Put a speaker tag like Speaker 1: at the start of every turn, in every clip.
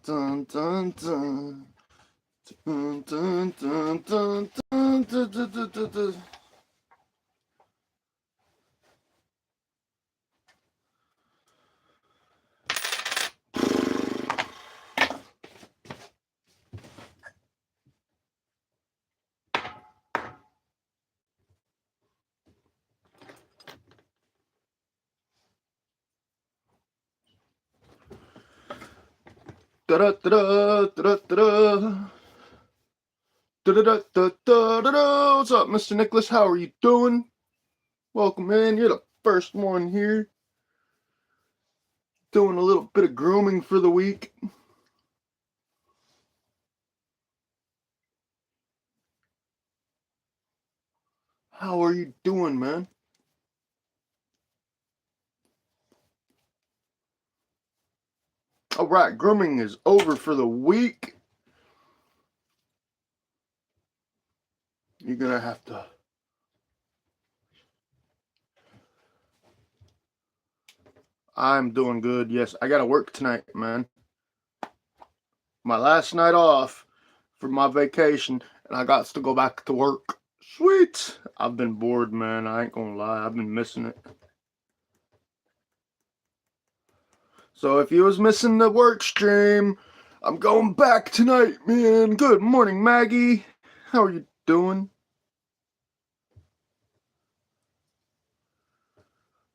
Speaker 1: Dun, dun, dun. Dun, dun, dun, dun, dun, dun, dun, dun, dun, dun. Da-da-da-da, da-da-da-da. Da-da-da-da-da-da-da. What's up, Mr. Nicholas? How are you doing? Welcome in. You're the first one here. Doing a little bit of grooming for the week. How are you doing, man? All right, grooming is over for the week. You're gonna have to. I'm doing good. Yes, I gotta work tonight, man. My last night off for my vacation, and I got to go back to work. Sweet. I've been bored, man. I ain't gonna lie. I've been missing it. So if you was missing the work stream, I'm going back tonight, man. Good morning, Maggie. How are you doing?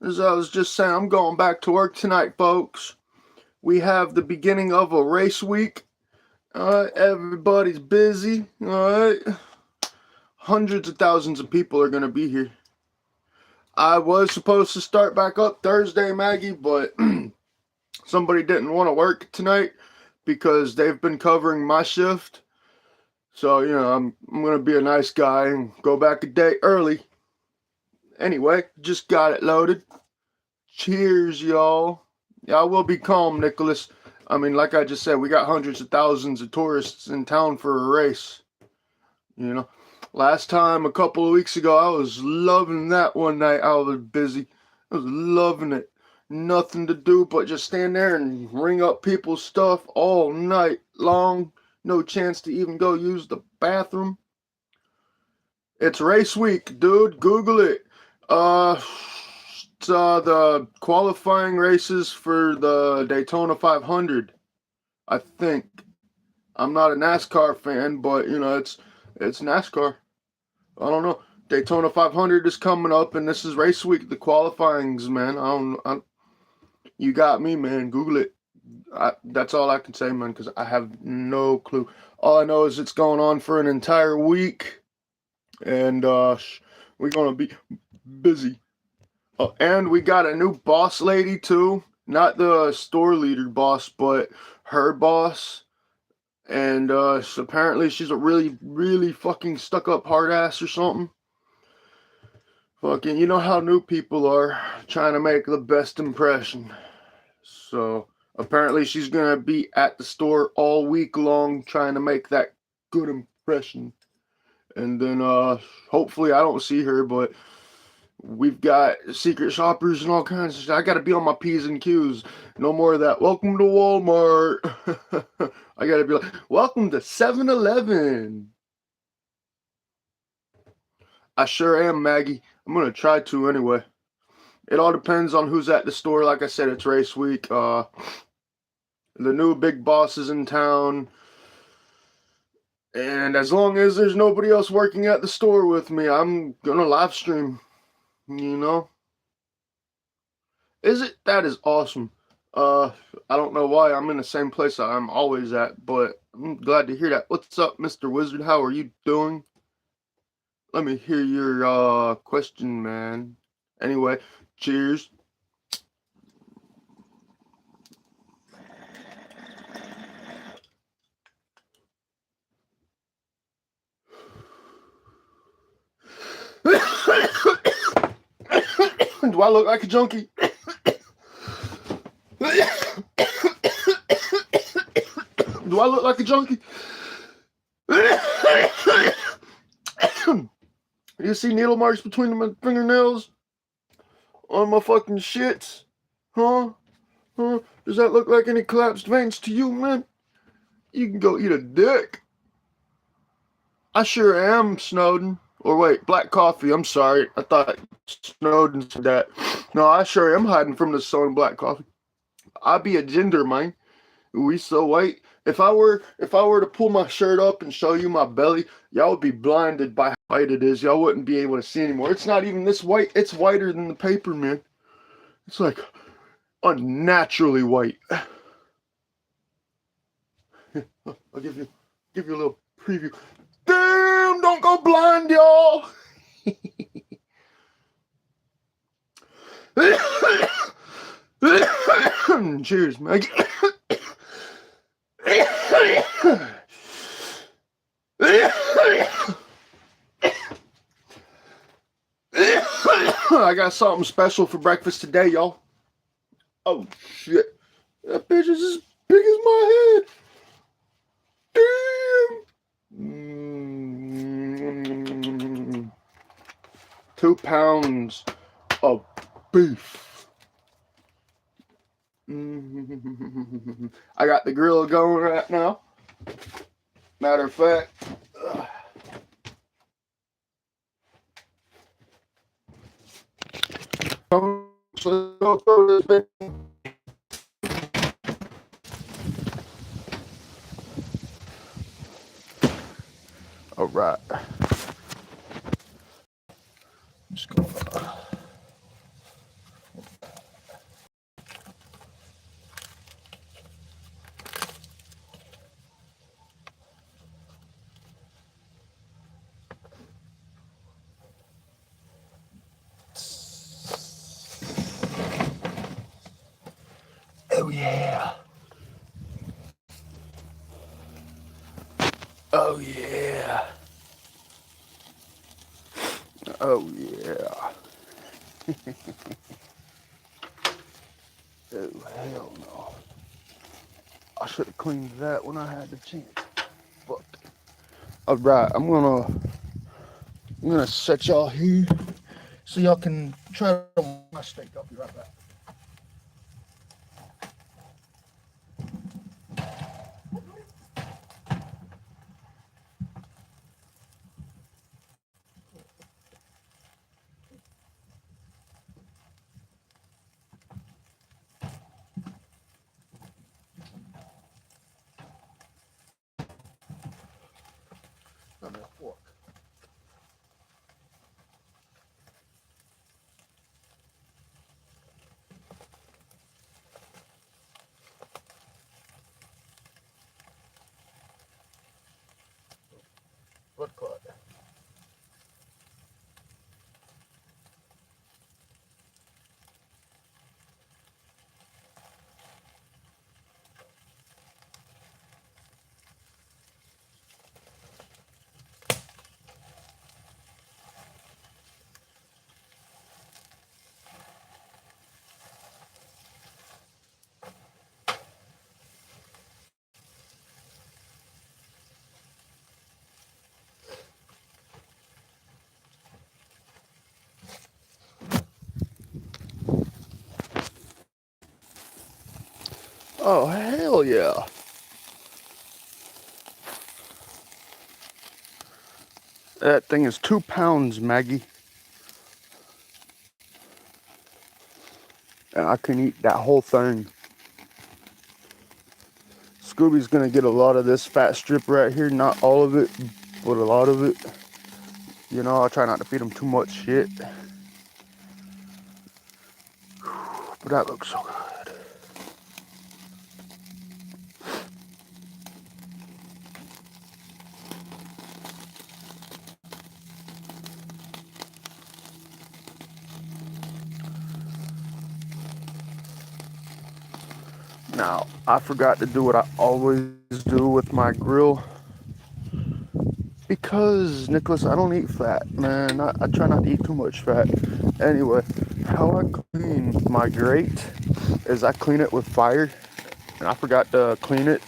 Speaker 1: As I was just saying, I'm going back to work tonight, folks. We have the beginning of a race week. Everybody's busy. Alright. Hundreds of thousands of people are going to be here. I was supposed to start back up Thursday, Maggie, but somebody didn't want to work tonight because they've been covering my shift. So, I'm going to be a nice guy and go back a day early. Anyway, just got it loaded. Cheers, y'all. Yeah, I will be calm, Nicholas. I mean, like I just said, we got hundreds of thousands of tourists in town for a race. Last time, a couple of weeks ago, I was loving that one night. I was busy. I was loving it. Nothing to do but just stand there and ring up people's stuff all night long. No chance to even go use the bathroom. It's race week, dude. Google it. It's the qualifying races for the Daytona 500. I think. I'm not a NASCAR fan, but it's NASCAR. I don't know. Daytona 500 is coming up, and this is race week. The qualifyings, man. You got me, man. Google it. That's all I can say, man, because I have no clue. All I know is it's going on for an entire week, and we're gonna be busy. And we got a new boss lady too. Not the store leader boss, but her boss. And apparently she's a really, really fucking stuck-up hard ass or something. Fucking, you know how new people are, trying to make the best impression. So apparently she's gonna be at the store all week long trying to make that good impression. And then hopefully I don't see her, but we've got secret shoppers and all kinds of shit. I gotta be on my P's and Q's. No more of that. Welcome to Walmart. I gotta be like, welcome to 7-Eleven. I sure am, Maggie. I'm gonna try to anyway. It all depends on who's at the store. Like I said, it's race week. The new big boss is in town. And as long as there's nobody else working at the store with me, I'm gonna live stream. Is it? That is awesome. I don't know why I'm in the same place I'm always at, but I'm glad to hear that. What's up, Mr. Wizard? How are you doing? Let me hear your question, man. Anyway, cheers. Do I look like a junkie? Do I look like a junkie? You see needle marks between my fingernails on my fucking shits? Huh? Does that look like any collapsed veins to you, man? You can go eat a dick. I sure am, Snowden. Or wait, Black Coffee. I'm sorry. I thought Snowden said that. No, I sure am hiding from the sun, Black Coffee. I be a gender, man. We so white. If I were to pull my shirt up and show you my belly, y'all would be blinded by how white it is. Y'all wouldn't be able to see anymore. It's not even this white. It's whiter than the paper, man. It's like unnaturally white. I'll give you a little preview. Damn, don't go blind, y'all. Cheers, Maggie. I got something special for breakfast today, y'all. Oh shit, that bitch is as big as my head. Damn. 2 pounds of beef. I got the grill going right now. Matter of fact, so let's go through this bit. All right. Just go. Oh yeah. Oh yeah. Oh yeah. Oh hell no. I should have cleaned that when I had the chance. Fuck. Alright, I'm gonna set y'all here so y'all can try to warm my steak up. Be right back. Got me a fork. Blood clot. Oh hell yeah. That thing is 2 pounds, Maggie. And I can eat that whole thing. Scooby's gonna get a lot of this fat strip right here. Not all of it, but a lot of it. You know, I try not to feed him too much shit. But that looks so good. Now, I forgot to do what I always do with my grill. Because, Nicholas, I don't eat fat, man. I try not to eat too much fat. Anyway, how I clean my grate is I clean it with fire. And I forgot to clean it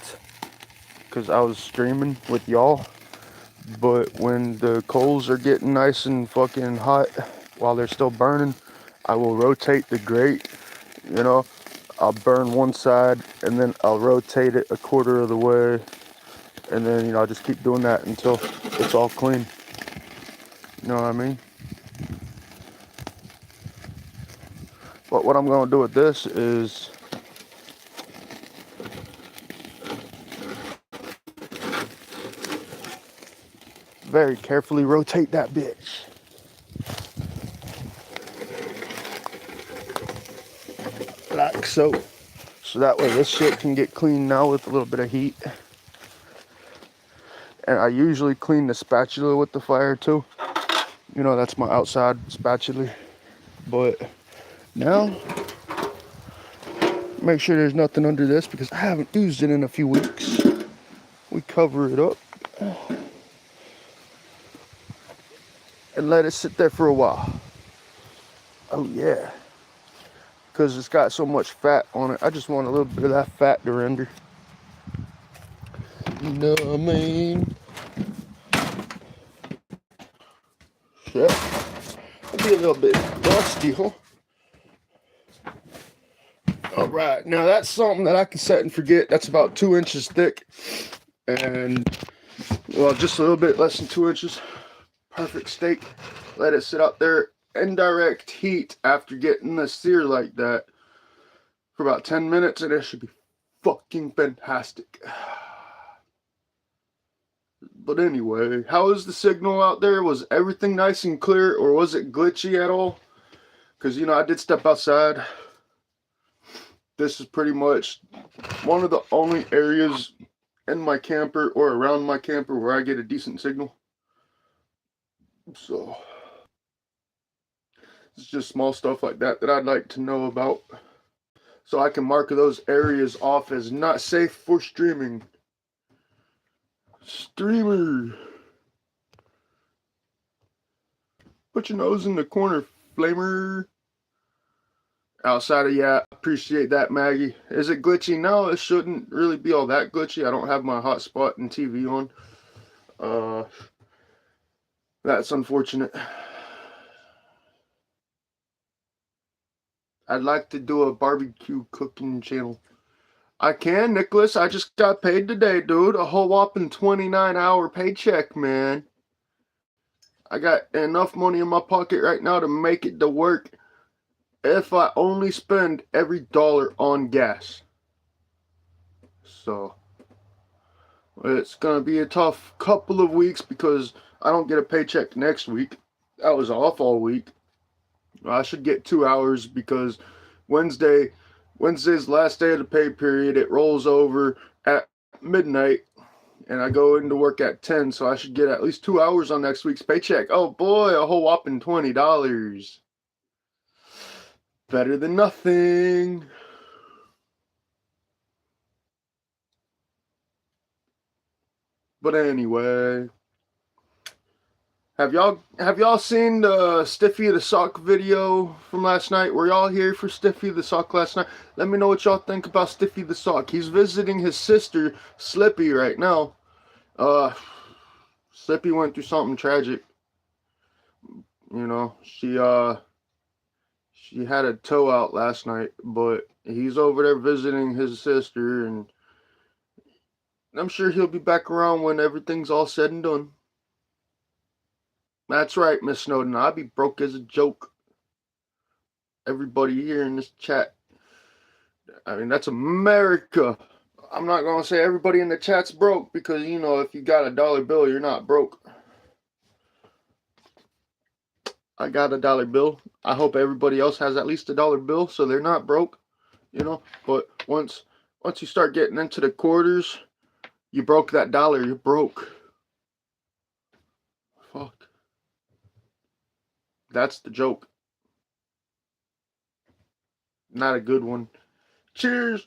Speaker 1: because I was streaming with y'all. But when the coals are getting nice and fucking hot while they're still burning, I will rotate the grate. You know, I'll burn one side and then I'll rotate it a quarter of the way And then, you know, I just keep doing that until it's all clean. You know what I mean? But what I'm going to do with this is very carefully rotate that bitch. Like so. So that way this shit can get clean now with a little bit of heat. And I usually clean the spatula with the fire too. You know, that's my outside spatula. But now, make sure there's nothing under this because I haven't used it in a few weeks. We cover it up and let it sit there for a while. Oh yeah. Because it's got so much fat on it. I just want a little bit of that fat to render. You know what I mean? Shit. It'll be a little bit dusty, huh? Alright, now that's something that I can set and forget. That's about 2 inches thick. And, well, just a little bit less than 2 inches. Perfect steak. Let it sit out there in direct heat after getting the sear like that for about 10 minutes, and it should be fucking fantastic. But anyway, how is the signal out there? Was everything nice and clear, or was it glitchy at all? Because, you know, I did step outside. This is pretty much one of the only areas in my camper or around my camper where I get a decent signal. So it's just small stuff like that that I'd like to know about, so I can mark those areas off as not safe for streaming. Streamer, put your nose in the corner, flamer. Outside of, yeah, appreciate that, Maggie. Is it glitchy? No, it shouldn't really be all that glitchy. I don't have my hotspot and TV on. That's unfortunate. I'd like to do a barbecue cooking channel. I can, Nicholas. I just got paid today, dude. A whole whopping 29-hour paycheck, man. I got enough money in my pocket right now to make it to work if I only spend every dollar on gas. So it's gonna be a tough couple of weeks because I don't get a paycheck next week. I was off all week. I should get 2 hours because Wednesday's the last day of the pay period. It rolls over at midnight and I go into work at 10, so I should get at least 2 hours on next week's paycheck. Oh boy, a whole whopping $20. Better than nothing. But anyway, have y'all seen the Stiffy the Sock video from last night? Were y'all here for Stiffy the Sock last night? Let me know what y'all think about Stiffy the Sock. He's visiting his sister Slippy right now. Slippy went through something tragic. You know, she had a toe out last night, but he's over there visiting his sister, and I'm sure he'll be back around when everything's all said and done. That's right, Miss Snowden. I'll be broke as a joke. Everybody here in this chat. I mean, that's America. I'm not going to say everybody in the chat's broke because, you know, if you got a dollar bill, you're not broke. I got a dollar bill. I hope everybody else has at least a dollar bill so they're not broke, you know. But once you start getting into the quarters, you broke that dollar, you're broke. Fuck. That's the joke. Not a good one. Cheers.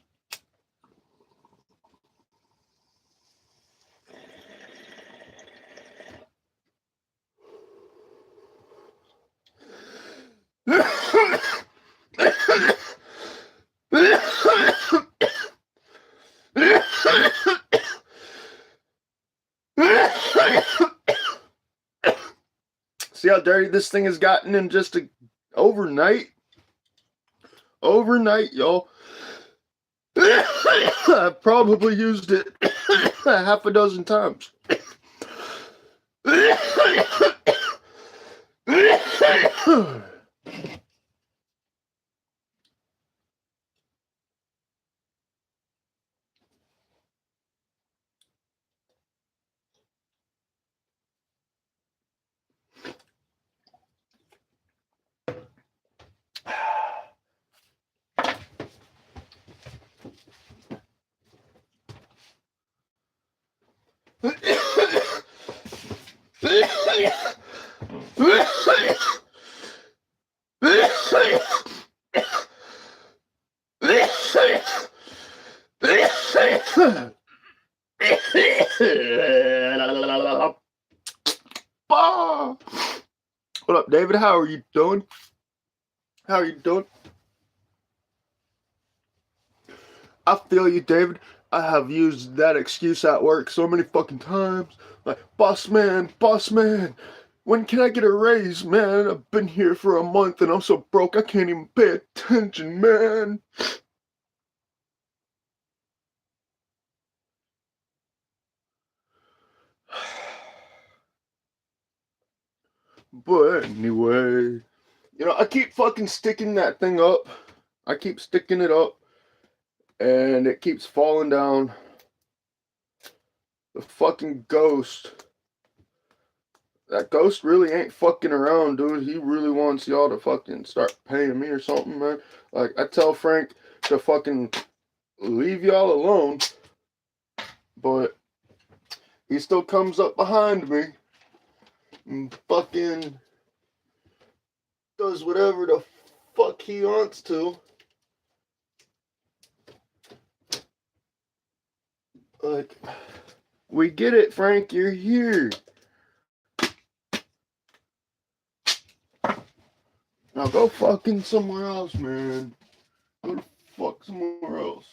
Speaker 1: See how dirty this thing has gotten in just overnight? Overnight, y'all. I've probably used it half a dozen times. What up, David? How are you doing? How are you doing? I feel you, David. I have used that excuse at work so many fucking times. Like, boss man, when can I get a raise, man? I've been here for a month and I'm so broke I can't even pay attention, man. But anyway, I keep fucking sticking that thing up. I keep sticking it up and it keeps falling down. The fucking ghost. That ghost really ain't fucking around, dude. He really wants y'all to fucking start paying me or something, man. Like, I tell Frank to fucking leave y'all alone, but he still comes up behind me and fucking does whatever the fuck he wants to. Like, we get it, Frank, you're here. Now go fucking somewhere else, man. Go to fuck somewhere else.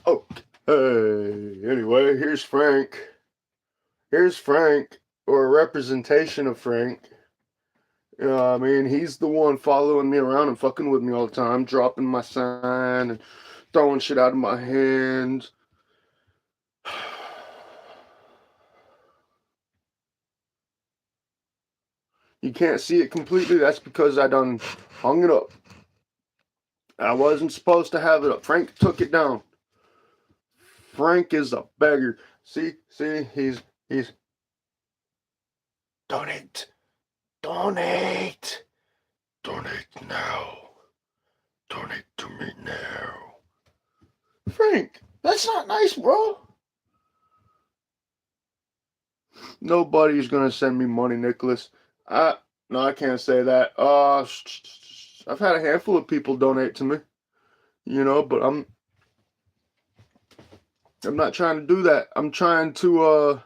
Speaker 1: Okay, anyway, here's Frank. Here's Frank, or a representation of Frank. You know what I mean? He's the one following me around and fucking with me all the time, dropping my sign and throwing shit out of my hands. You can't see it completely. That's because I done hung it up. I wasn't supposed to have it up. Frank took it down. Frank is a beggar. See, he's donate now. Donate to me now. Frank, that's not nice, bro. Nobody's gonna send me money, Nicholas. No, I can't say that. I've had a handful of people donate to me, but I'm not trying to do that. I'm trying to,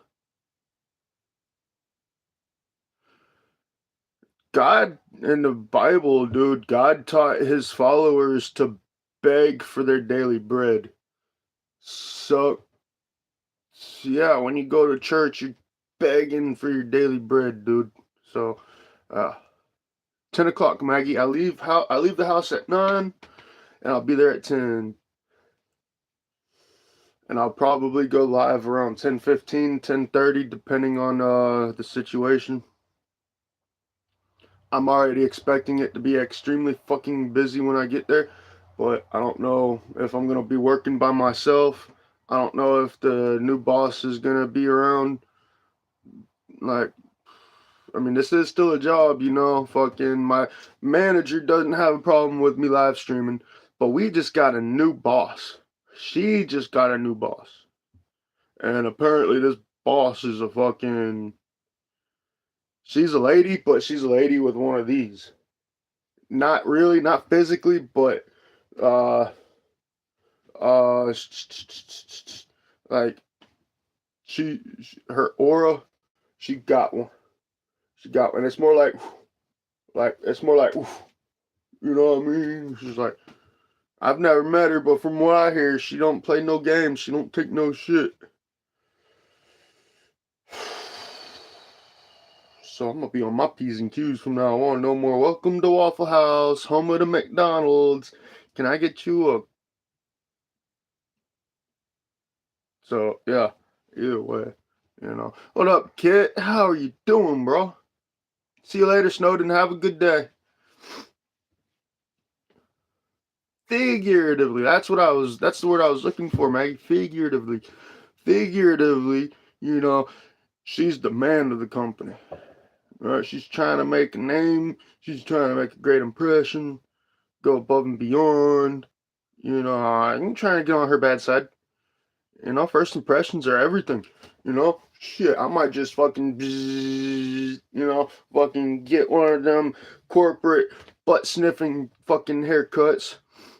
Speaker 1: God in the Bible, dude, God taught his followers to beg for their daily bread. So yeah, when you go to church, you're begging for your daily bread, dude. So, 10 o'clock, Maggie. I leave the house at 9, and I'll be there at 10. And I'll probably go live around 10:15, 10:30, depending on the situation. I'm already expecting it to be extremely fucking busy when I get there, but I don't know if I'm going to be working by myself. I don't know if the new boss is going to be around. Like, I mean, this is still a job, fucking my manager doesn't have a problem with me live streaming, but we just got a new boss. She just got a new boss. And apparently this boss is a fucking... She's a lady, but she's a lady with one of these. Not really, not physically, but like her aura, she got one. It's more like it's more like, you know what I mean? She's like, I've never met her, but from what I hear, she don't play no games. She don't take no shit. So I'm gonna be on my P's and Q's from now on. No more welcome to Waffle House, home of the McDonald's. Can I get you a... So yeah, either way, you know. What up, kid? How are you doing, bro? See you later, Snowden. Have a good day. Figuratively, that's the word I was looking for, Maggie. Figuratively. Figuratively, you know, she's the man of the company. Right? She's trying to make a name, she's trying to make a great impression, go above and beyond. You know, I'm trying to get on her bad side. You know, first impressions are everything. You know, shit, I might just fucking, fucking get one of them corporate butt sniffing fucking haircuts.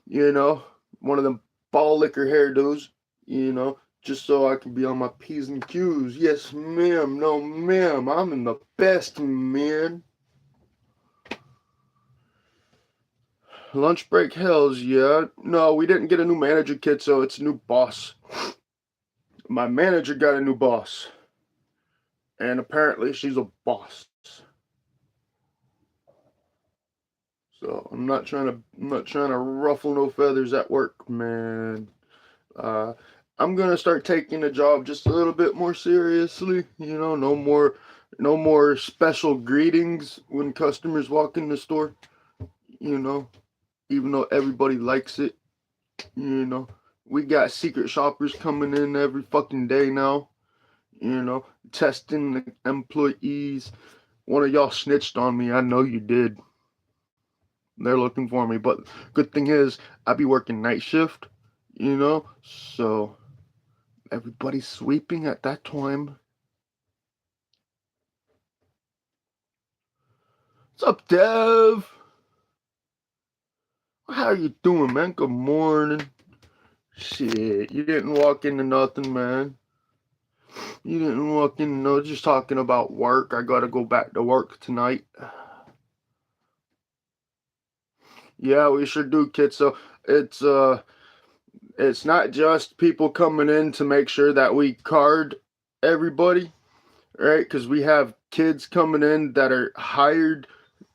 Speaker 1: You know, one of them ball licker hairdos. You know, just so I can be on my P's and Q's. Yes, ma'am. No, ma'am. I'm in the best, man. Lunch break hells, yeah. No, we didn't get a new manager, kid, so it's a new boss. My manager got a new boss. And apparently she's a boss. So I'm not trying to ruffle no feathers at work, man. I'm gonna start taking the job just a little bit more seriously. You know, no more special greetings when customers walk in the store. You know, even though everybody likes it. You know, we got secret shoppers coming in every fucking day now. You know, testing the employees. One of y'all snitched on me. I know you did. They're looking for me, but good thing is I be working night shift. You know, so everybody's sweeping at that time. What's up, Dev? How are you doing, man? Good morning. Shit, you didn't walk into nothing, man. You didn't walk in, no, just talking about work. I gotta go back to work tonight. Yeah, we sure do, kid. So it's not just people coming in to make sure that we card everybody, right? Because we have kids coming in that are hired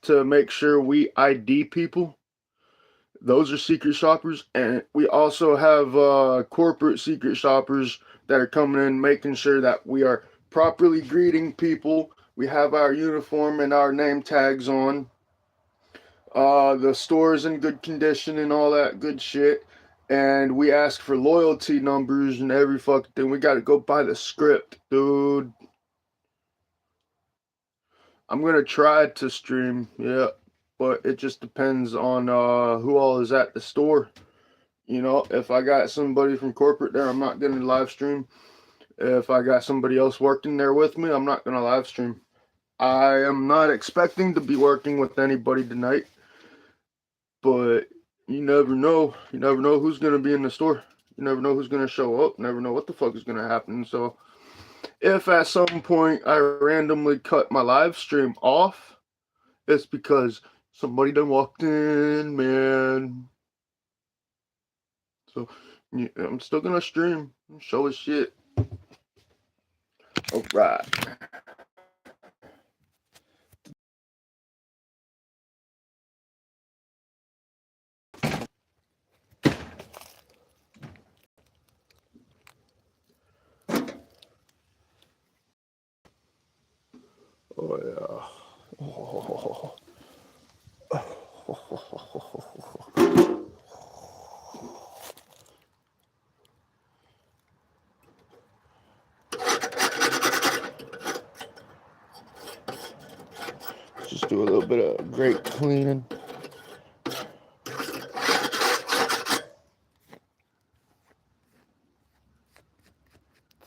Speaker 1: to make sure we ID people. Those are secret shoppers, and we also have corporate secret shoppers that are coming in making sure that we are properly greeting people. We have our uniform and our name tags on. The store's in good condition and all that good shit. And we ask for loyalty numbers and every fucking thing. We gotta go by the script, dude. I'm gonna try to stream, yeah, but it just depends on who all is at the store. You know, if I got somebody from corporate there, I'm not gonna live stream. If I got somebody else working there with me, I'm not gonna live stream. I am not expecting to be working with anybody tonight, but you never know. You never know who's gonna be in the store. You never know who's gonna show up. You never know what the fuck is gonna happen. So if at some point I randomly cut my live stream off, it's because somebody done walked in, man. So yeah, I'm still gonna stream, show his shit. All right. Oh yeah. Oh. Just do a little bit of great cleaning.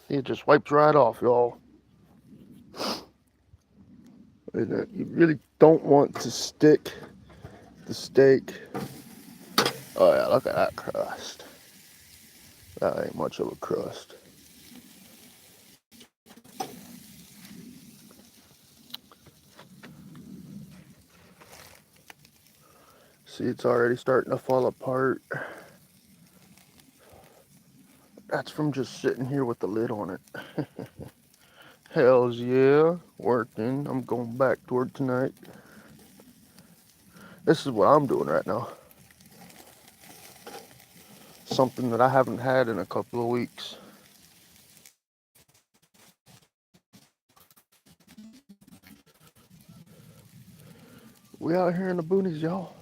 Speaker 1: See, it just wipes right off, y'all. You really don't want to stick the steak. Oh yeah, look at that crust. That ain't much of a crust. See, it's already starting to fall apart. That's from just sitting here with the lid on it. Hells yeah, working. I'm going back to work tonight. This is what I'm doing right now. Something that I haven't had in a couple of weeks. We out here in the boonies, y'all.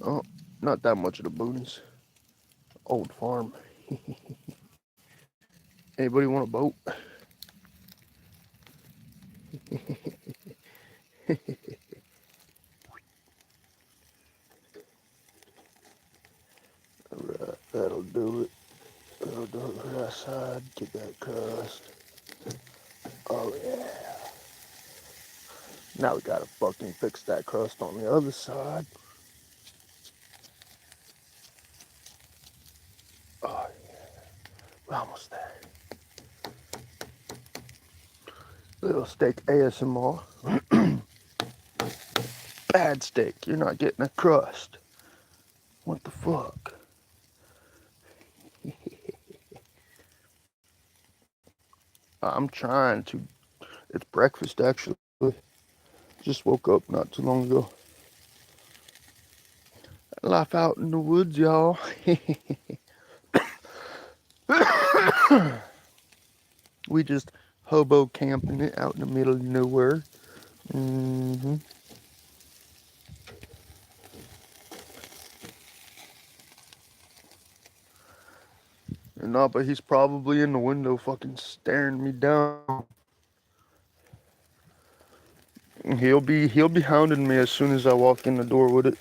Speaker 1: Oh, not that much of the boonies. Old farm. Anybody want a boat? Alright, that'll do it. That'll do it for that side. Get that crust. Oh yeah. Now we gotta fucking fix that crust on the other side. Oh yeah. We're almost there. Little steak ASMR. Bad steak. You're not getting a crust. What the fuck? I'm trying to. It's breakfast actually. Just woke up not too long ago. Life out in the woods, y'all. We just hobo camping it out in the middle of nowhere. Mm-hmm. No, but he's probably in the window fucking staring me down. He'll be hounding me as soon as I walk in the door with it.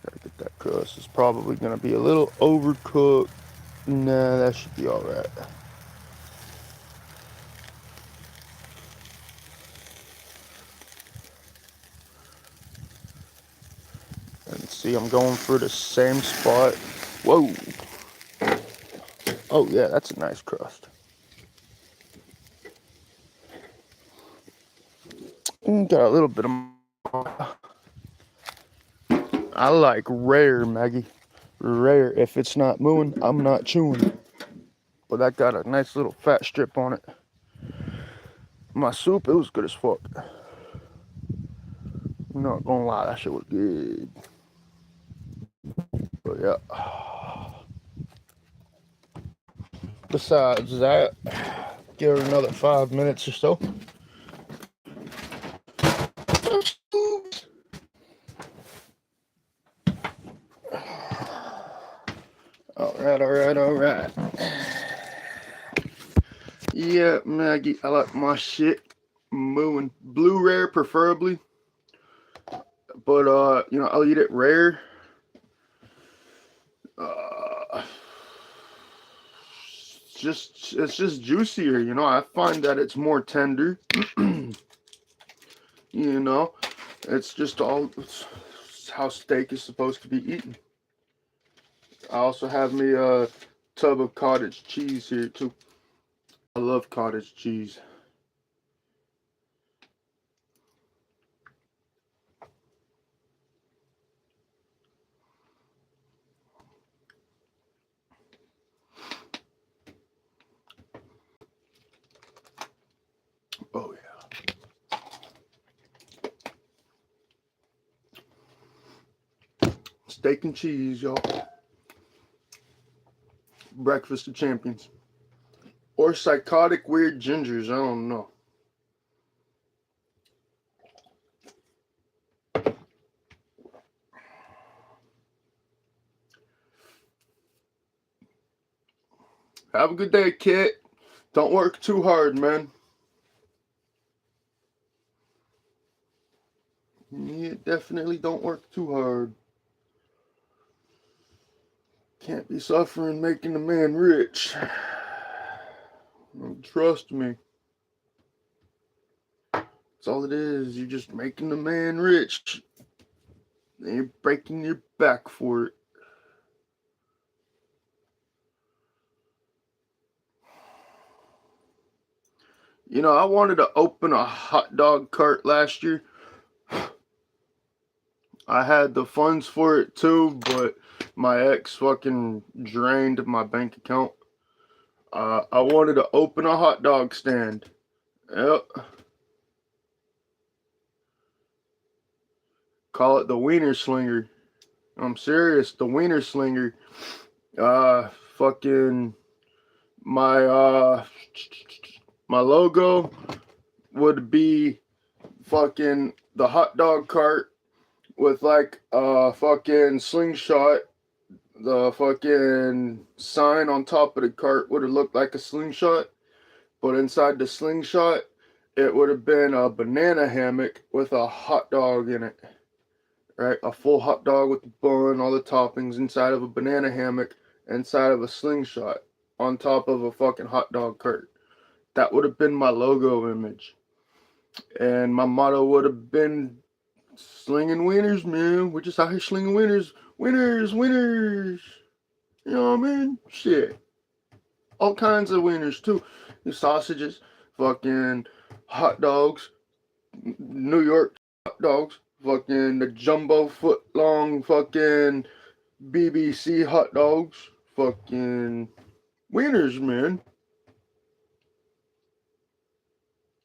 Speaker 1: Gotta get that crust. It's probably gonna be a little overcooked. Nah, that should be alright. And see, I'm going for the same spot. Whoa. Oh yeah, that's a nice crust. Got a little bit of... I like rare, Maggie. Rare. If it's not mooing, I'm not chewing. But that got a nice little fat strip on it. My soup, it was good as fuck. I'm not gonna lie, that shit was good. But yeah. Besides that, give her another 5 minutes or so. Alright. Yeah, Maggie, I like my shit mooing. Blue rare, preferably. But, I'll eat it rare. It's just juicier, I find that it's more tender. It's just it's how steak is supposed to be eaten. I also have me a tub of cottage cheese here too. I love cottage cheese. Oh yeah. Steak and cheese, y'all. Breakfast of champions. Or psychotic weird gingers, I don't know. Have a good day, kid. Don't work too hard, man. Yeah, definitely don't work too hard. Can't be suffering making a man rich. Trust me. That's all it is. You're just making the man rich. And you're breaking your back for it. I wanted to open a hot dog cart last year. I had the funds for it too, but My ex fucking drained my bank account. I wanted to open a hot dog stand. Yep. Call it the Wiener Slinger. I'm serious, the Wiener Slinger. Fucking my my logo would be fucking the hot dog cart with like a fucking slingshot. The fucking sign on top of the cart would have looked like a slingshot, but inside the slingshot, it would have been a banana hammock with a hot dog in it. Right? A full hot dog with the bun, all the toppings inside of a banana hammock, inside of a slingshot, on top of a fucking hot dog cart. That would have been my logo image. And my motto would have been slinging wieners, man. We're just out here slinging wieners. Wieners, wieners. You know what I mean? Shit. All kinds of wieners, too. The sausages, fucking hot dogs, New York hot dogs, fucking the jumbo foot long fucking BBC hot dogs, fucking wieners, man.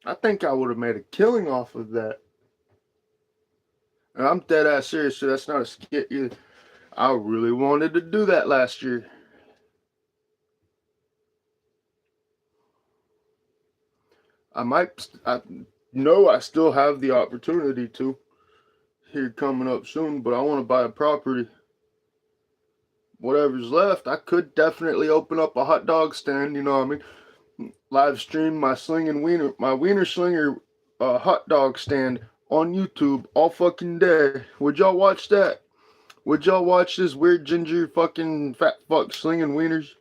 Speaker 1: I think I would have made a killing off of that. And I'm dead ass serious, so that's not a skit either. I really wanted to do that last year. I know I still have the opportunity to here coming up soon, but I want to buy a property. Whatever's left, I could definitely open up a hot dog stand, you know what I mean? Live stream my Wiener Slinger hot dog stand on YouTube all fucking day. Would y'all watch that? Would y'all watch this weird ginger fucking fat fuck slinging wieners?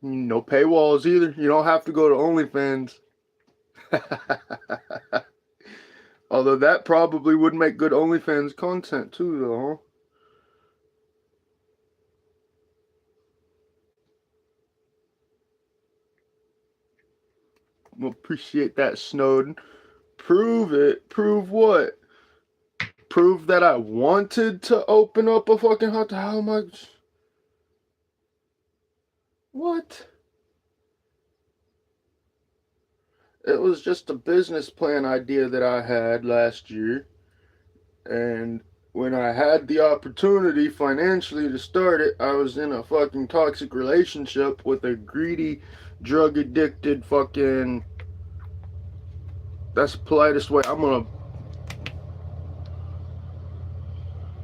Speaker 1: No paywalls either. You don't have to go to OnlyFans. Although that probably would make good OnlyFans content too, though, huh? Well, appreciate that, Snowden. Prove it. Prove what? Prove that I wanted to open up a fucking hot dog. How much? What? It was just a business plan idea that I had last year. And when I had the opportunity financially to start it, I was in a fucking toxic relationship with a greedy, drug addicted fucking. That's the politest way. I'm gonna.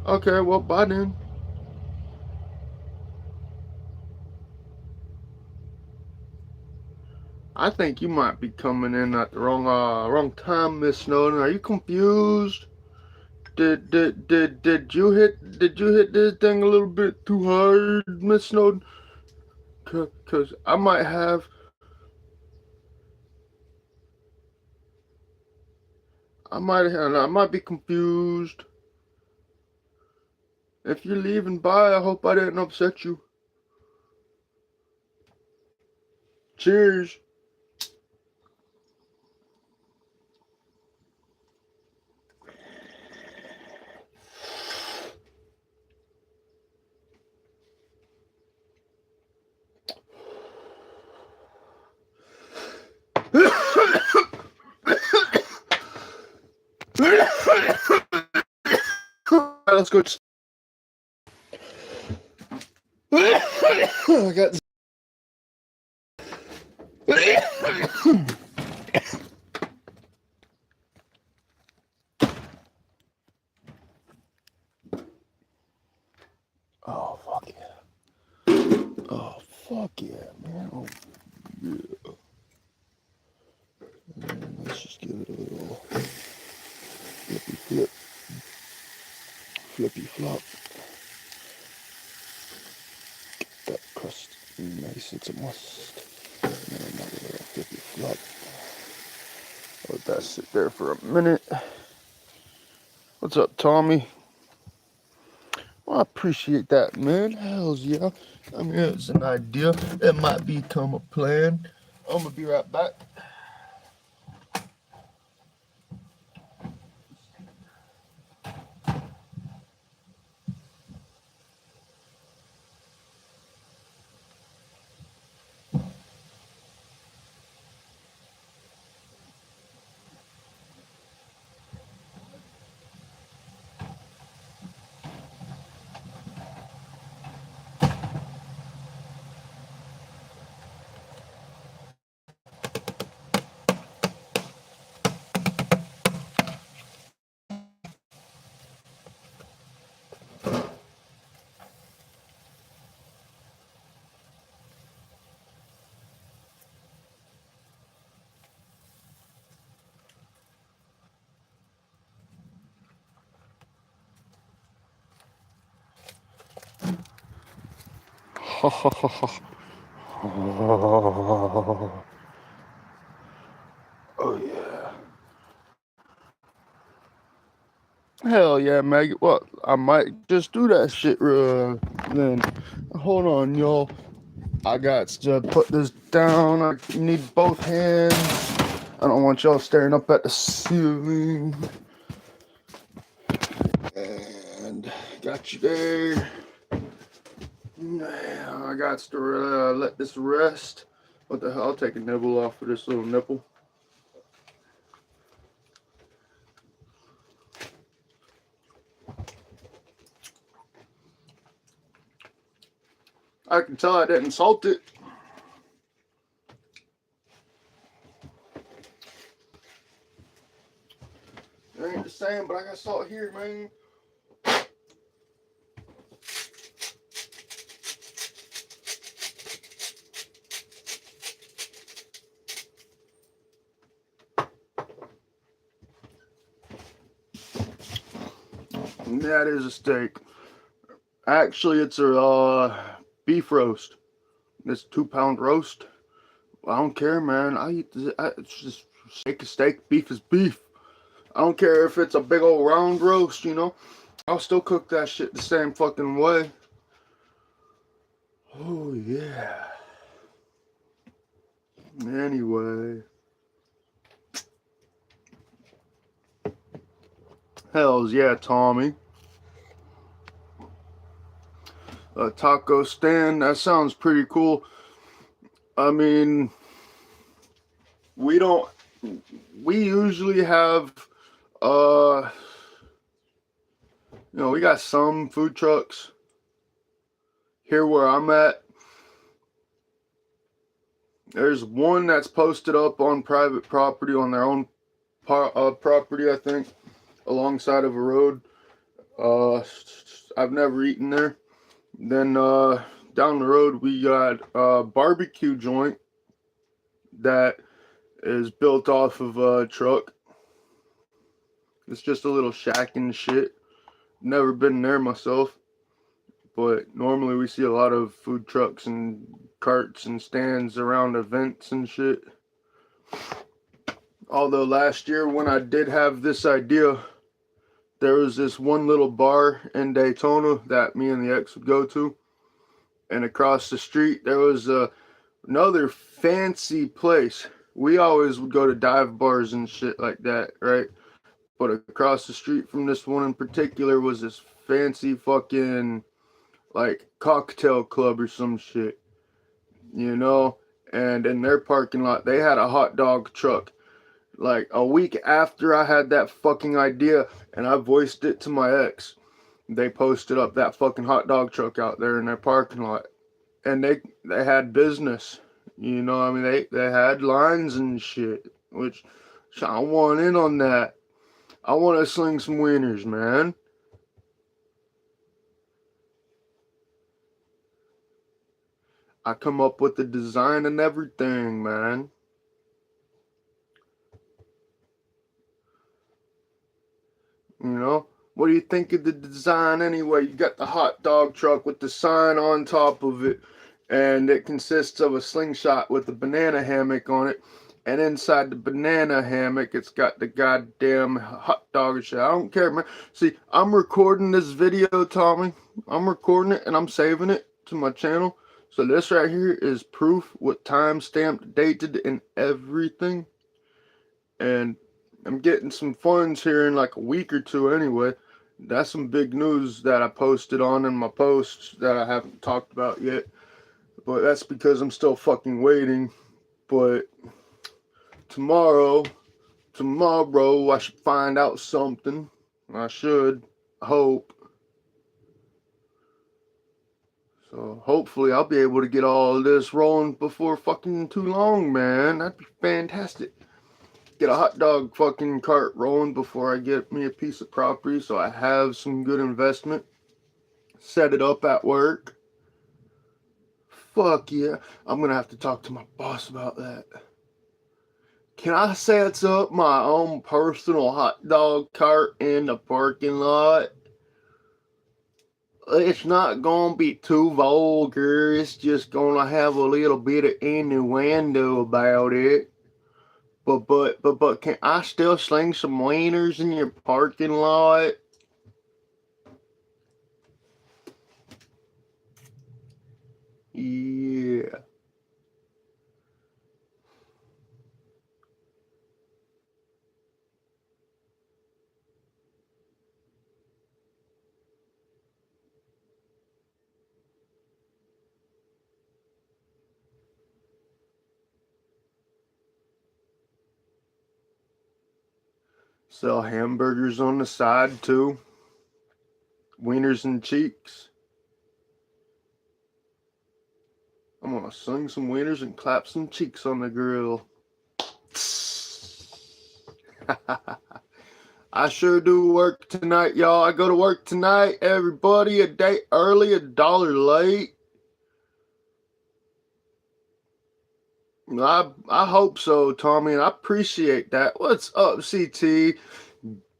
Speaker 1: Okay, well, bye then. I think you might be coming in at the wrong time, Miss Snowden. Are you confused? Did you hit this thing a little bit too hard, Miss Snowden? Cause I might be confused. If you're leaving by, I hope I didn't upset you. Cheers. Let's go. I got. Oh fuck yeah! Oh fuck yeah, man! Oh yeah! And let's just give it a little flippy flip, flippy flop. Get that crust nice, it's a must. And then another little flippy flop. Let that sit there for a minute. What's up, Tommy? Well, I appreciate that, man. Hells yeah. I mean, it's an idea. It might become a plan. I'm gonna be right back. Oh yeah. Hell yeah, Maggie. Well, I might just do that shit then. Hold on, y'all. I got to put this down. I need both hands. I don't want y'all staring up at the ceiling. And got you there. Now I got to let this rest. What the hell? I'll take a nibble off of this little nipple. I can tell I didn't salt it. It ain't the same, but I got salt here, man. And that is a steak. Actually, it's a beef roast. It's 2-pound roast. I don't care, man. I eat this. It's just steak is steak. Beef is beef. I don't care if it's a big old round roast, you know. I'll still cook that shit the same fucking way. Oh, yeah. Anyway. Hells yeah, Tommy. A taco stand. That sounds pretty cool. I mean, we usually have, we got some food trucks here where I'm at. There's one that's posted up on private property, on their own property, I think, alongside of a road. I've never eaten there. Then down the road we got a barbecue joint that is built off of a truck. It's just a little shack and shit. Never been there myself, but normally we see a lot of food trucks and carts and stands around events and shit. Although last year when I did have this idea, there was this one little bar in Daytona that me and the ex would go to. And across the street, there was another fancy place. We always would go to dive bars and shit like that, right? But across the street from this one in particular was this fancy fucking, like, cocktail club or some shit, you know? And in their parking lot, they had a hot dog truck. Like, a week after I had that fucking idea and I voiced it to my ex, they posted up that fucking hot dog truck out there in their parking lot. And they had business, you know. I mean, they had lines and shit, which I want in on that. I want to sling some wieners, man. I come up with the design and everything, man. You know, what do you think of the design anyway? You got the hot dog truck with the sign on top of it, and it consists of a slingshot with a banana hammock on it. And inside the banana hammock, it's got the goddamn hot dog shit. I don't care, man. See, I'm recording this video, Tommy. I'm recording it and I'm saving it to my channel. So this right here is proof with time stamped, dated, and everything. And I'm getting some funds here in like a week or two anyway. That's some big news that I posted on in my posts that I haven't talked about yet. But that's because I'm still fucking waiting. But tomorrow I should find out something. I should. I hope. So hopefully I'll be able to get all of this rolling before fucking too long, man. That'd be fantastic. Get a hot dog fucking cart rolling before I get me a piece of property so I have some good investment. Set it up at work. Fuck yeah. I'm gonna have to talk to my boss about that. Can I set up my own personal hot dog cart in the parking lot? It's not gonna be too vulgar. It's just gonna have a little bit of innuendo about it. But can I still sling some wieners in your parking lot? Yeah. Sell hamburgers on the side too. Wieners and cheeks. I'm gonna sling some wieners and clap some cheeks on the grill. I sure do work tonight, y'all. I go to work tonight. Everybody, a day early, $1 late. I hope so, Tommy, and I appreciate that. What's up, CT?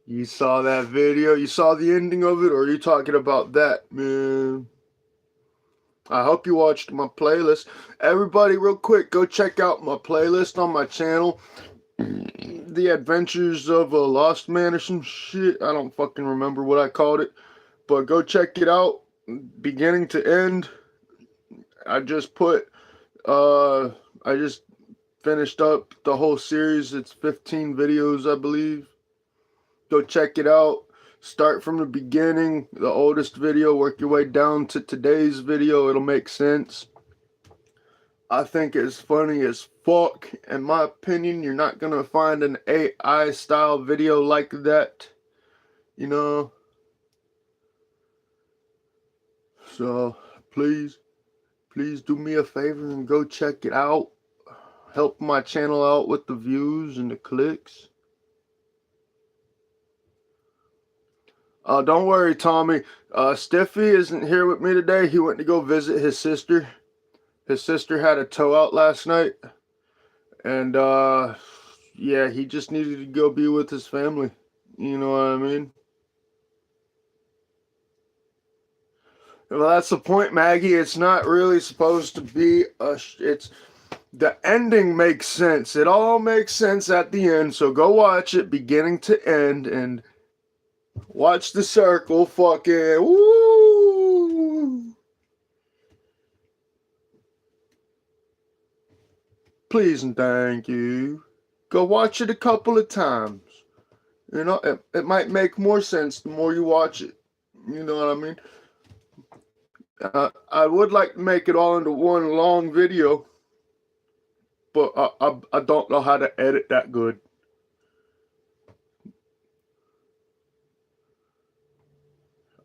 Speaker 1: You saw that video? You saw the ending of it, or are you talking about that, man? I hope you watched my playlist. Everybody, real quick, go check out my playlist on my channel. The Adventures of a Lost Man or some shit. I don't fucking remember what I called it. But go check it out. Beginning to end. I just put I just finished up the whole series. It's 15 videos, I believe. Go check it out. Start from the beginning, the oldest video, work your way down to today's video. It'll make sense. I think it's funny as fuck. In my opinion, you're not gonna find an AI style video like that. You know? So, please do me a favor and go check it out. Help my channel out with the views and the clicks. Don't worry, Tommy. Stiffy isn't here with me today. He went to go visit his sister. His sister had a tow out last night. And, yeah, he just needed to go be with his family. You know what I mean? Well, that's the point, Maggie. It's not really supposed to be it's... The ending makes sense. It all makes sense at the end. So go watch it beginning to end and watch the circle fucking woo. Please and thank you. Go watch it a couple of times. You know, it might make more sense the more you watch it. You know what I mean? I would like to make it all into one long video, but I don't know how to edit that good.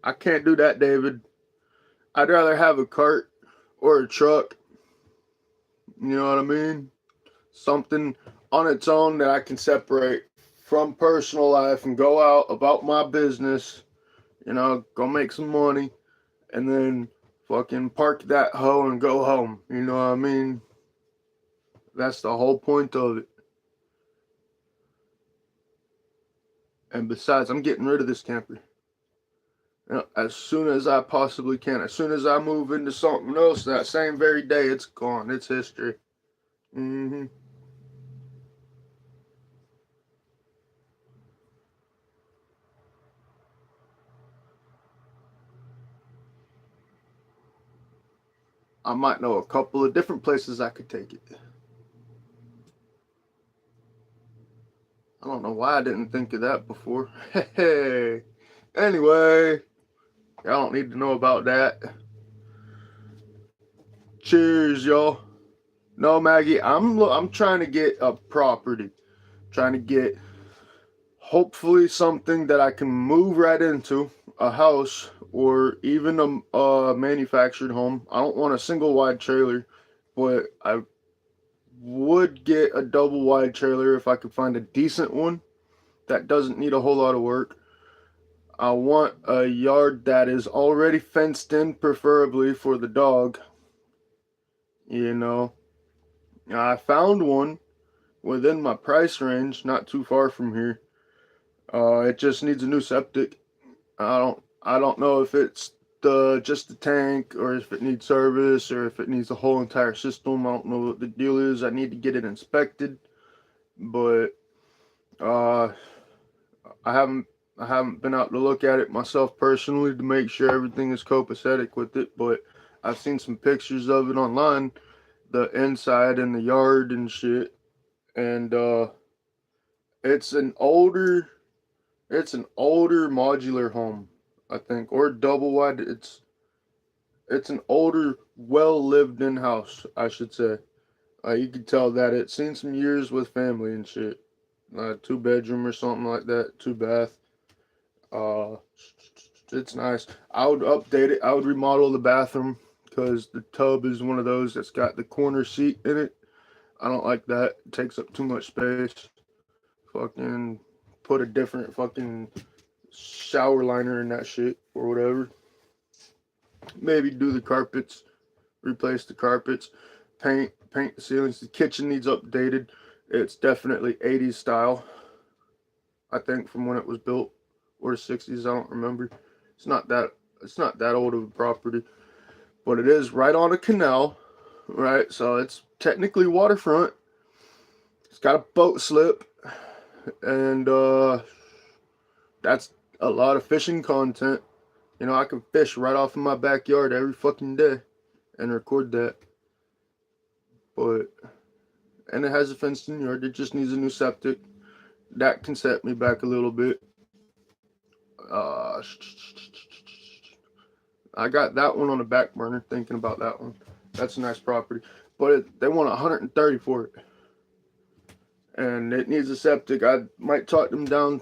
Speaker 1: I can't do that, David. I'd rather have a cart or a truck. You know what I mean? Something on its own that I can separate from personal life and go out about my business. You know, go make some money and then fucking park that hoe and go home. You know what I mean? That's the whole point of it. And besides, I'm getting rid of this camper. You know, as soon as I possibly can. As soon as I move into something else, that same very day, it's gone. It's history. Mm-hmm. I might know a couple of different places I could take it. I don't know why I didn't think of that before. Hey. Anyway, y'all don't need to know about that. Cheers, y'all. No, Maggie, I'm trying to get a property. Trying to get hopefully something that I can move right into, a house or even a manufactured home. I don't want a single wide trailer, but I would get a double wide trailer if I could find a decent one that doesn't need a whole lot of work. I want a yard that is already fenced in, preferably for the dog. You know, I found one within my price range, not too far from here. It just needs a new septic. I don't know if it's just the tank, or if it needs service, or if it needs the whole entire system. I don't know what the deal is. I need to get it inspected, but uh, I haven't been out to look at it myself personally to make sure everything is copacetic with it. But I've seen some pictures of it online, the inside and the yard and shit, and it's an older modular home, I think, or double wide. It's an older, well lived in house, I should say. You can tell that it's seen some years with family and shit. 2 bedroom or something like that, 2 bath. Uh, it's nice. I would update it. I would remodel the bathroom because the tub is one of those that's got the corner seat in it. I don't like that. It takes up too much space. Fucking put a different fucking shower liner in that shit or whatever. Maybe do the carpets, replace the carpets, paint the ceilings. The kitchen needs updated. It's definitely 80s style, I think, from when it was built, or the 60s. I don't remember. It's not that old of a property, but it is right on a canal, right? So it's technically waterfront. It's got a boat slip, and that's a lot of fishing content. You know, I can fish right off in my backyard every fucking day and record that. And it has a fenced-in yard. It just needs a new septic. That can set me back a little bit. I got that one on the back burner, thinking about that one. That's a nice property. But they want 130 for it. And it needs a septic. I might talk them down.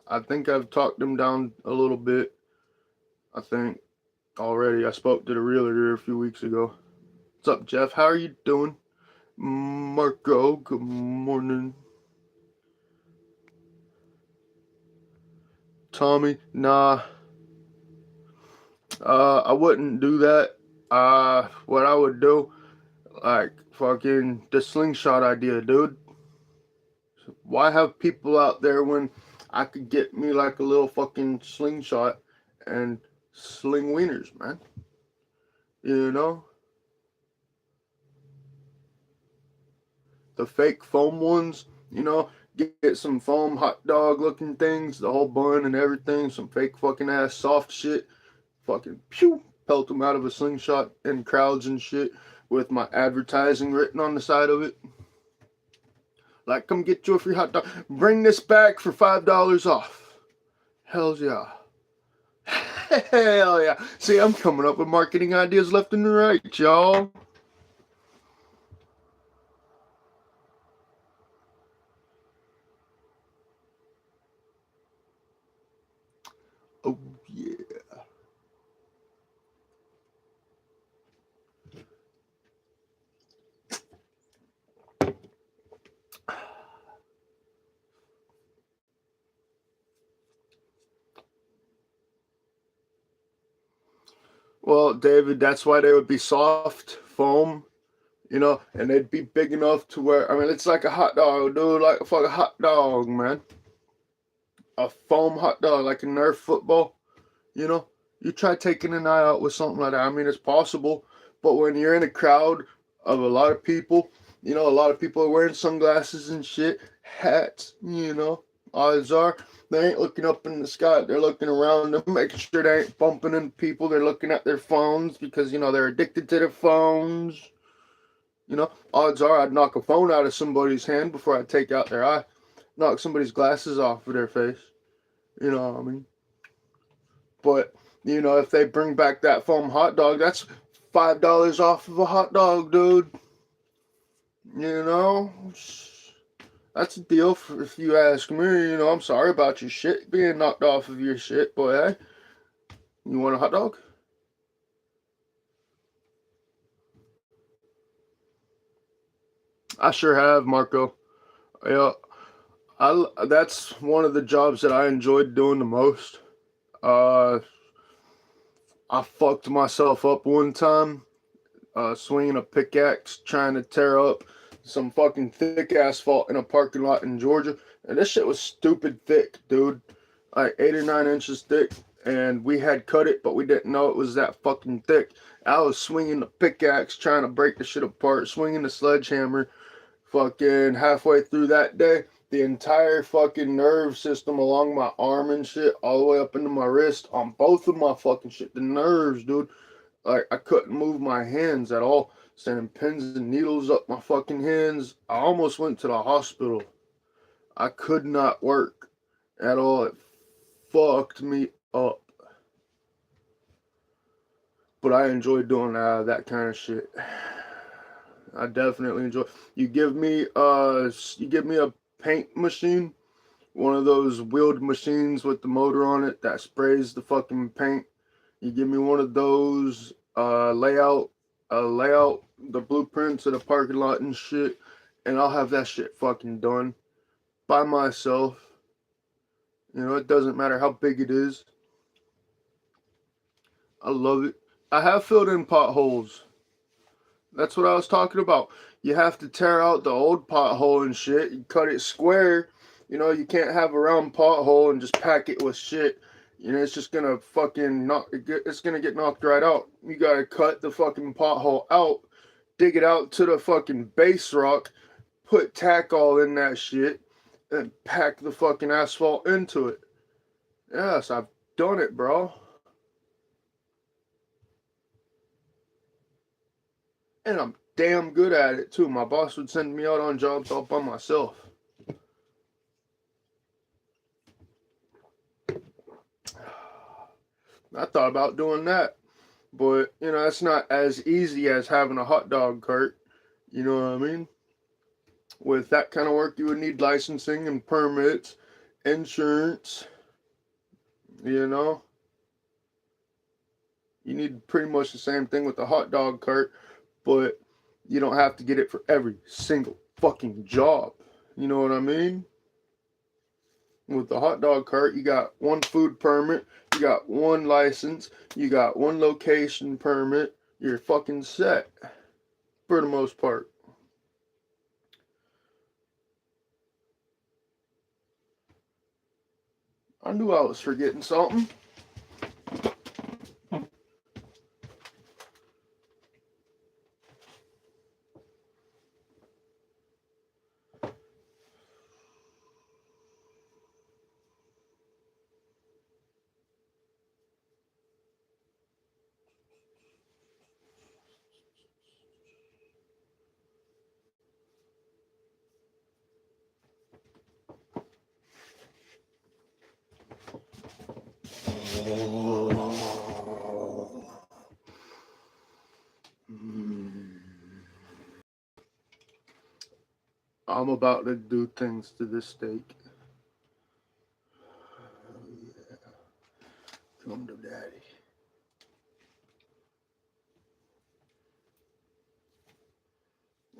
Speaker 1: I think I've talked them down a little bit. I think already. I spoke to the realtor a few weeks ago. What's up, Jeff? How are you doing? Marco, good morning. Tommy, nah. I wouldn't do that. What I would do, like, fucking the slingshot idea, dude. Why have people out there when I could get me like a little fucking slingshot and sling wieners, man? You know? The fake foam ones, you know? Get some foam hot dog looking things, the whole bun and everything, some fake fucking ass soft shit. Fucking pew, pelt them out of a slingshot in crowds and shit with my advertising written on the side of it. Like, come get you a free hot dog. Bring this back for $5 off. Hell yeah. Hell yeah. See, I'm coming up with marketing ideas left and right, y'all. Oh, yeah. Well, David, that's why they would be soft foam, you know, and they'd be big enough to where, I mean, it's like a hot dog, dude, like a fucking hot dog, man. A foam hot dog, like a Nerf football, you know. You try taking an eye out with something like that. I mean, it's possible, but when you're in a crowd of a lot of people, you know, a lot of people are wearing sunglasses and shit, hats, you know, odds are they ain't looking up in the sky. They're looking around them, making sure they ain't bumping into people. They're looking at their phones because, you know, they're addicted to their phones. You know, odds are I'd knock a phone out of somebody's hand before I take out their eye, knock somebody's glasses off of their face. You know what I mean? But, you know, if they bring back that foam hot dog, that's $5 off of a hot dog, dude. You know? That's a deal if you ask me. You know, I'm sorry about your shit being knocked off of your shit, but hey, you want a hot dog? I sure have, Marco. Yeah, that's one of the jobs that I enjoyed doing the most. Uh, I fucked myself up one time, swinging a pickaxe trying to tear up some fucking thick asphalt in a parking lot in Georgia. And this shit was stupid thick, dude. Like 8 or 9 inches thick. and we had cut it, but we didn't know it was that fucking thick. I was swinging the pickaxe, trying to break the shit apart, swinging the sledgehammer. Fucking halfway through that day, the entire fucking nerve system along my arm and shit, all the way up into my wrist, on both of my fucking shit, the nerves, dude. Like, I couldn't move my hands at all. Sending pins and needles up my fucking hands. I almost went to the hospital. I could not work at all. It fucked me up. But I enjoy doing that kind of shit. I definitely enjoy. You give me a paint machine, one of those wheeled machines with the motor on it that sprays the fucking paint. You give me one of those, layout the blueprints of the parking lot and shit, and I'll have that shit fucking done by myself. You know, it doesn't matter how big it is. I love it. I have filled in potholes. That's what I was talking about. You have to tear out the old pothole and shit. You cut it square. You know, you can't have a round pothole and just pack it with shit. You know, it's just gonna fucking it's gonna get knocked right out. You gotta cut the fucking pothole out, dig it out to the fucking base rock, put tack all in that shit, and pack the fucking asphalt into it. Yes, I've done it, bro. And I'm damn good at it too. My boss would send me out on jobs all by myself. I thought about doing that, but you know, it's not as easy as having a hot dog cart. You know what I mean? With that kind of work, you would need licensing and permits, insurance. You know, you need pretty much the same thing with the hot dog cart, but you don't have to get it for every single fucking job. You know what I mean? With the hot dog cart, you got one food permit, you got one license, you got one location permit, you're fucking set for the most part. I knew I was forgetting something. I'm about to do things to this steak. Come to daddy.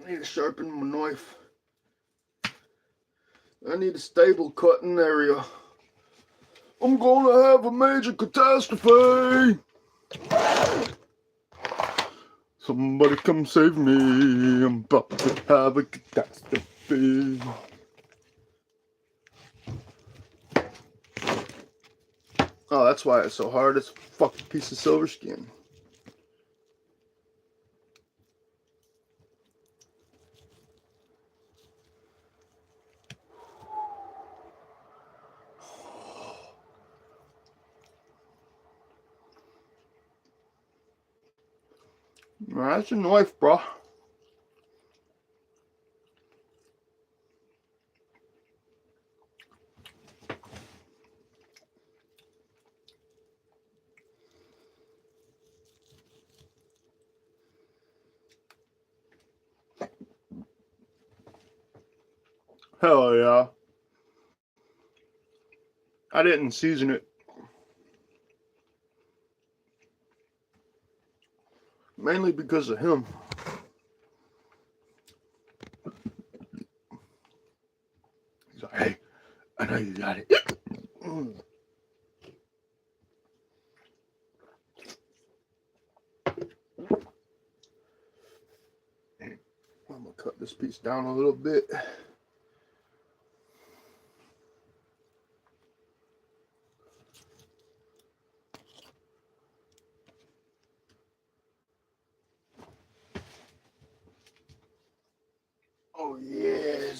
Speaker 1: I need to sharpen my knife. I need a stable cutting area. I'm gonna have a major catastrophe. Somebody come save me. I'm about to have a catastrophe. Oh, that's why it's so hard. It's a fucking piece of silver skin. That's a knife, bro. Hell yeah. I didn't season it. Mainly because of him. He's like, hey, I know you got it. I'm gonna cut this piece down a little bit.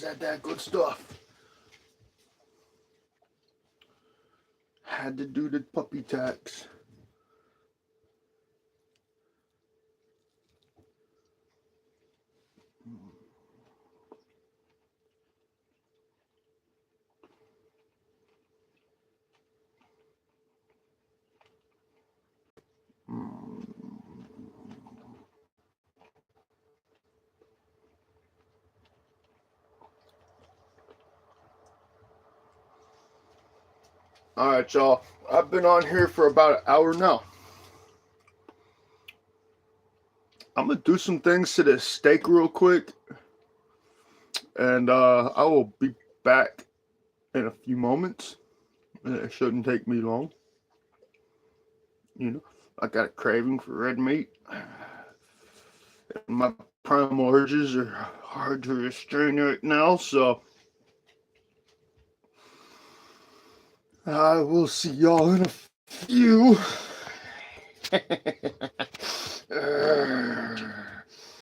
Speaker 1: that good stuff. Had to do the puppy tax. Alright, y'all. I've been on here for about an hour now. I'm gonna do some things to this steak real quick. And I will be back in a few moments. It shouldn't take me long. You know, I got a craving for red meat. My primal urges are hard to restrain right now, so I will see y'all in a few.